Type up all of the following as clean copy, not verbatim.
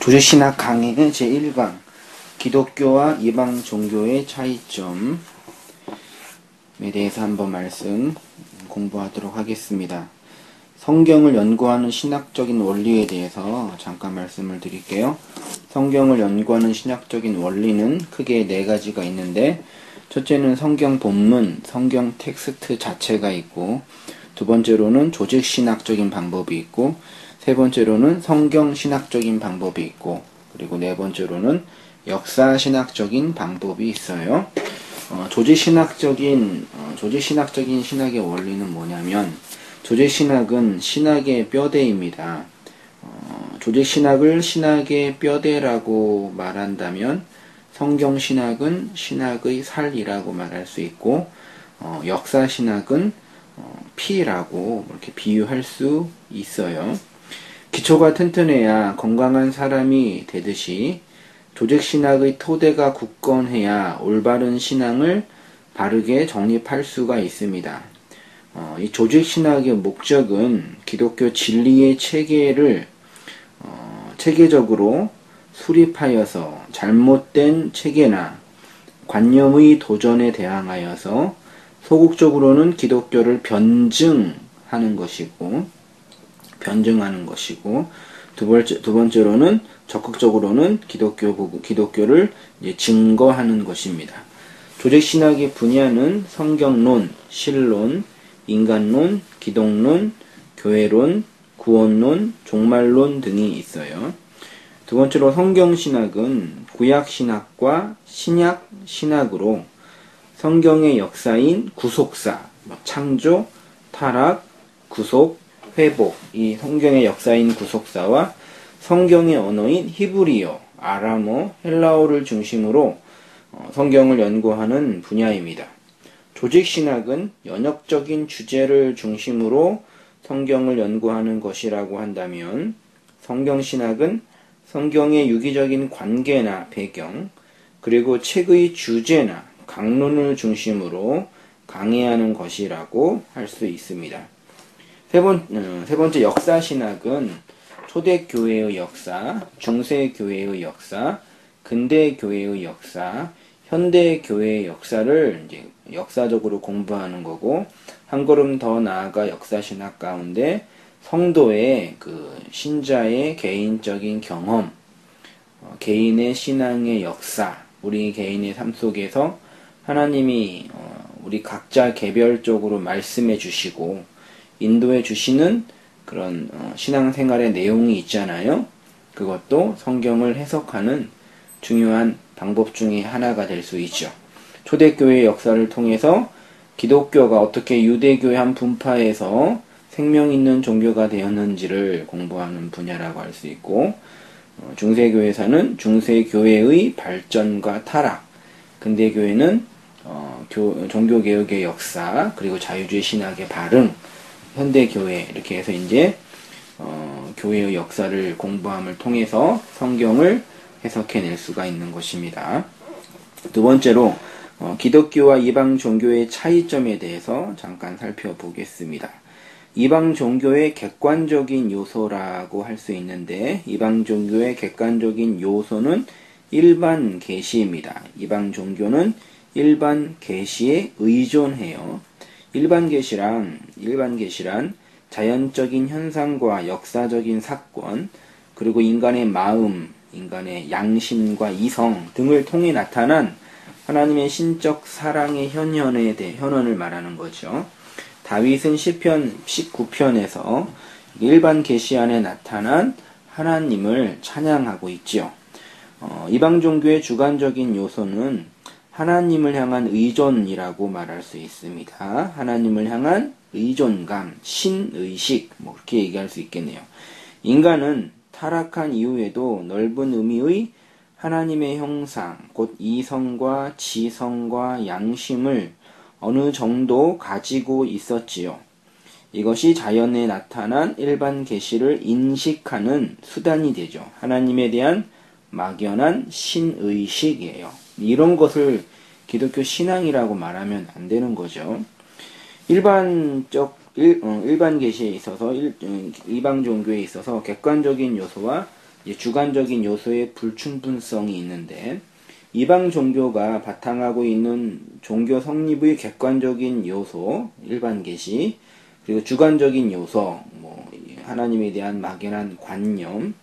조직신학 강의 제1강 기독교와 이방 종교의 차이점에 대해서 한번 말씀 공부하도록 하겠습니다. 성경을 연구하는 신학적인 원리에 대해서 잠깐 말씀을 드릴게요. 성경을 연구하는 신학적인 원리는 크게 네 가지가 있는데, 첫째는 성경 본문, 성경 텍스트 자체가 있고, 두 번째로는 조직신학적인 방법이 있고, 세 번째로는 성경신학적인 방법이 있고, 그리고 네 번째로는 역사신학적인 방법이 있어요. 조직신학적인 신학의 원리는 뭐냐면, 조직신학은 신학의 뼈대입니다. 조직신학을 신학의 뼈대라고 말한다면, 성경신학은 신학의 살이라고 말할 수 있고, 역사신학은 피라고 이렇게 비유할 수 있어요. 기초가 튼튼해야 건강한 사람이 되듯이 조직신학의 토대가 굳건해야 올바른 신앙을 바르게 정립할 수가 있습니다. 이 조직신학의 목적은 기독교 진리의 체계를 체계적으로 수립하여서 잘못된 체계나 관념의 도전에 대항하여서 소극적으로는 기독교를 변증하는 것이고, 두 번째로는 적극적으로는 기독교를 증거하는 것입니다. 조직신학의 분야는 성경론, 신론, 인간론, 기독론, 교회론, 구원론, 종말론 등이 있어요. 두 번째로 성경신학은 구약신학과 신약신학으로 성경의 역사인 구속사, 창조, 타락, 구속, 회복, 이 성경의 역사인 구속사와 성경의 언어인 히브리어, 아람어, 헬라어를 중심으로 성경을 연구하는 분야입니다. 조직신학은 연역적인 주제를 중심으로 성경을 연구하는 것이라고 한다면, 성경신학은 성경의 유기적인 관계나 배경, 그리고 책의 주제나 강론을 중심으로 강의하는 것이라고 할 수 있습니다. 세 번째 역사신학은 초대교회의 역사, 중세교회의 역사, 근대교회의 역사, 현대교회의 역사를 이제 역사적으로 공부하는 거고, 한 걸음 더 나아가 역사신학 가운데 성도의 신자의 개인적인 경험, 개인의 신앙의 역사, 우리 개인의 삶 속에서 하나님이 우리 각자 개별적으로 말씀해 주시고 인도해 주시는 그런 신앙생활의 내용이 있잖아요. 그것도 성경을 해석하는 중요한 방법 중에 하나가 될 수 있죠. 초대교회의 역사를 통해서 기독교가 어떻게 유대교의 한 분파에서 생명 있는 종교가 되었는지를 공부하는 분야라고 할 수 있고, 중세교회에서는 중세교회의 발전과 타락, 근대교회는 종교개혁의 역사, 그리고 자유주의 신학의 발흥, 현대교회, 이렇게 해서 이제 교회의 역사를 공부함을 통해서 성경을 해석해낼 수가 있는 것입니다. 두 번째로 기독교와 이방 종교의 차이점에 대해서 잠깐 살펴보겠습니다. 이방 종교의 객관적인 요소라고 할 수 있는데, 이방 종교의 객관적인 요소는 일반 계시입니다. 이방 종교는 일반 계시에 의존해요. 일반 계시란 자연적인 현상과 역사적인 사건, 그리고 인간의 마음, 인간의 양심과 이성 등을 통해 나타난 하나님의 신적 사랑의 현현을 말하는 거죠. 다윗은 시편 19편에서 일반 계시 안에 나타난 하나님을 찬양하고 있죠. 이방 종교의 주관적인 요소는 하나님을 향한 의존이라고 말할 수 있습니다. 하나님을 향한 의존감, 신의식, 그렇게 얘기할 수 있겠네요. 인간은 타락한 이후에도 넓은 의미의 하나님의 형상, 곧 이성과 지성과 양심을 어느 정도 가지고 있었지요. 이것이 자연에 나타난 일반 계시를 인식하는 수단이 되죠. 하나님에 대한 막연한 신의식이에요. 이런 것을 기독교 신앙이라고 말하면 안 되는 거죠. 일반 계시에 있어서, 이방 종교에 있어서 객관적인 요소와 주관적인 요소의 불충분성이 있는데, 이방 종교가 바탕하고 있는 종교 성립의 객관적인 요소, 일반 계시, 그리고 주관적인 요소, 하나님에 대한 막연한 관념,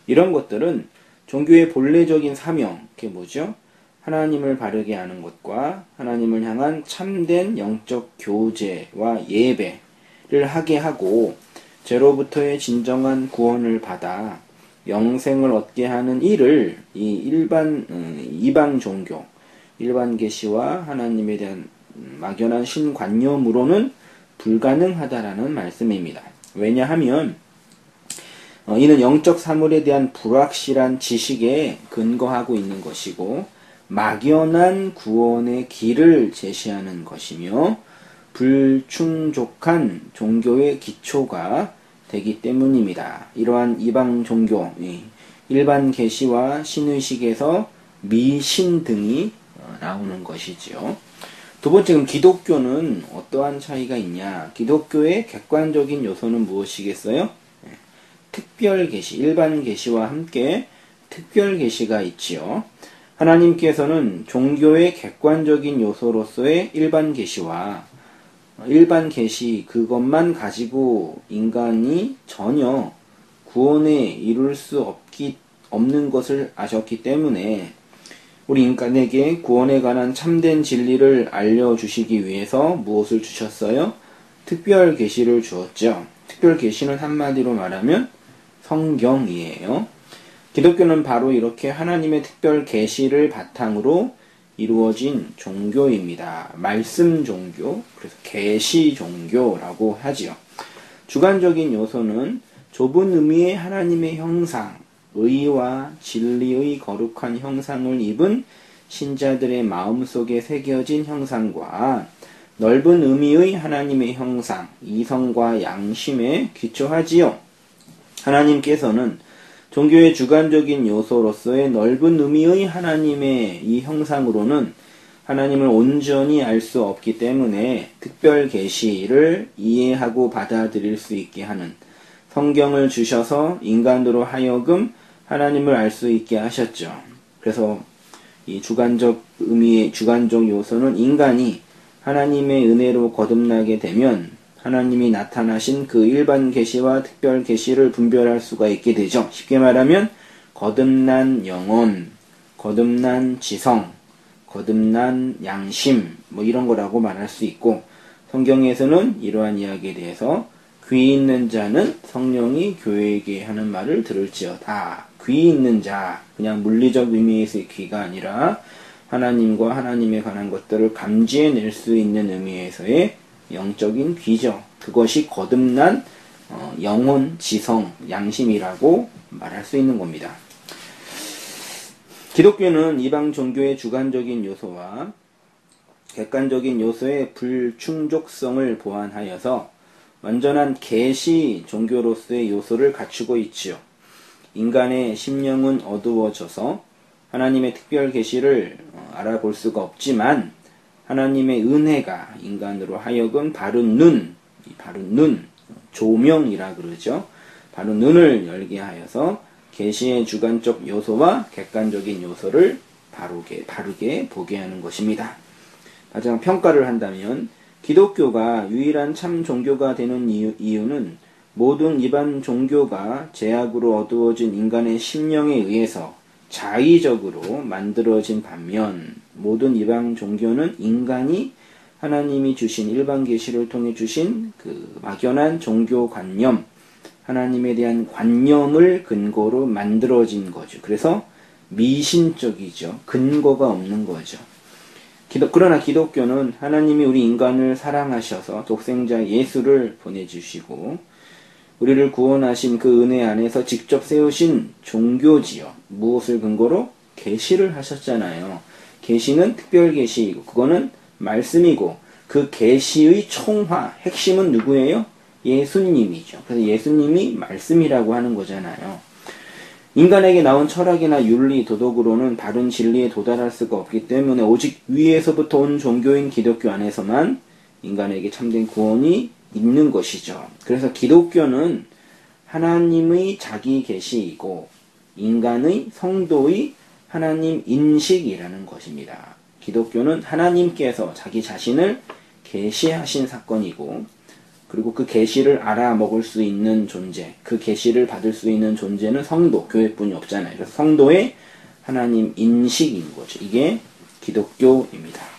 이런 것들은 종교의 본래적인 사명, 그게 뭐죠? 하나님을 바르게 하는 것과 하나님을 향한 참된 영적 교제와 예배를 하게 하고, 죄로부터의 진정한 구원을 받아 영생을 얻게 하는 일을 이방 종교, 일반 계시와 하나님에 대한 막연한 신관념으로는 불가능하다라는 말씀입니다. 왜냐하면 이는 영적 사물에 대한 불확실한 지식에 근거하고 있는 것이고, 막연한 구원의 길을 제시하는 것이며, 불충족한 종교의 기초가 되기 때문입니다. 이러한 이방 종교, 일반 계시와 신의식에서 미신 등이 나오는 것이지요. 두 번째, 기독교는 어떠한 차이가 있냐? 기독교의 객관적인 요소는 무엇이겠어요? 특별 계시, 일반 계시와 함께 특별 계시가 있지요. 하나님께서는 종교의 객관적인 요소로서의 일반 계시와 일반 계시 그것만 가지고 인간이 전혀 구원에 이룰 수 없는 것을 아셨기 때문에 우리 인간에게 구원에 관한 참된 진리를 알려주시기 위해서 무엇을 주셨어요? 특별 계시를 주었죠. 특별 계시는 한마디로 말하면 성경이에요. 기독교는 바로 이렇게 하나님의 특별 계시를 바탕으로 이루어진 종교입니다. 말씀 종교, 그래서 계시 종교라고 하지요. 주관적인 요소는 좁은 의미의 하나님의 형상, 의와 진리의 거룩한 형상을 입은 신자들의 마음속에 새겨진 형상과 넓은 의미의 하나님의 형상, 이성과 양심에 기초하지요. 하나님께서는 종교의 주관적인 요소로서의 넓은 의미의 하나님의 이 형상으로는 하나님을 온전히 알 수 없기 때문에 특별 계시를 이해하고 받아들일 수 있게 하는 성경을 주셔서 인간으로 하여금 하나님을 알 수 있게 하셨죠. 그래서 이 주관적 의미의 주관적 요소는 인간이 하나님의 은혜로 거듭나게 되면 하나님이 나타나신 그 일반 계시와 특별 계시를 분별할 수가 있게 되죠. 쉽게 말하면 거듭난 영혼, 거듭난 지성, 거듭난 양심, 이런 거라고 말할 수 있고, 성경에서는 이러한 이야기에 대해서 귀 있는 자는 성령이 교회에게 하는 말을 들을지어다. 귀 있는 자, 그냥 물리적 의미에서의 귀가 아니라 하나님과 하나님에 관한 것들을 감지해낼 수 있는 의미에서의 영적인 귀죠. 그것이 거듭난 영혼, 지성, 양심이라고 말할 수 있는 겁니다. 기독교는 이방 종교의 주관적인 요소와 객관적인 요소의 불충족성을 보완하여서 완전한 계시 종교로서의 요소를 갖추고 있지요. 인간의 심령은 어두워져서 하나님의 특별 계시를 알아볼 수가 없지만 하나님의 은혜가 인간으로 하여금 바른 눈, 조명이라 그러죠. 바른 눈을 열게 하여서 계시의 주관적 요소와 객관적인 요소를 바르게 보게 하는 것입니다. 가장 평가를 한다면 기독교가 유일한 참 종교가 되는 이유는 모든 이반 종교가 죄악으로 어두워진 인간의 심령에 의해서 자의적으로 만들어진 반면 모든 이방 종교는 인간이 하나님이 주신 일반 계시를 통해 주신 그 막연한 종교관념, 하나님에 대한 관념을 근거로 만들어진 거죠. 그래서 미신적이죠. 근거가 없는 거죠. 그러나 기독교는 하나님이 우리 인간을 사랑하셔서 독생자 예수를 보내주시고 우리를 구원하신 그 은혜 안에서 직접 세우신 종교지요. 무엇을 근거로? 계시를 하셨잖아요. 계시는 특별 계시이고 그거는 말씀이고 그 계시의 총화, 핵심은 누구예요? 예수님이죠. 그래서 예수님이 말씀이라고 하는 거잖아요. 인간에게 나온 철학이나 윤리, 도덕으로는 바른 진리에 도달할 수가 없기 때문에 오직 위에서부터 온 종교인 기독교 안에서만 인간에게 참된 구원이 있는 것이죠. 그래서 기독교는 하나님의 자기 계시이고 인간의 성도의 하나님 인식이라는 것입니다. 기독교는 하나님께서 자기 자신을 계시하신 사건이고, 그리고 그 계시를 알아먹을 수 있는 존재, 그 계시를 받을 수 있는 존재는 성도, 교회뿐이 없잖아요. 그래서 성도의 하나님 인식인 거죠. 이게 기독교입니다.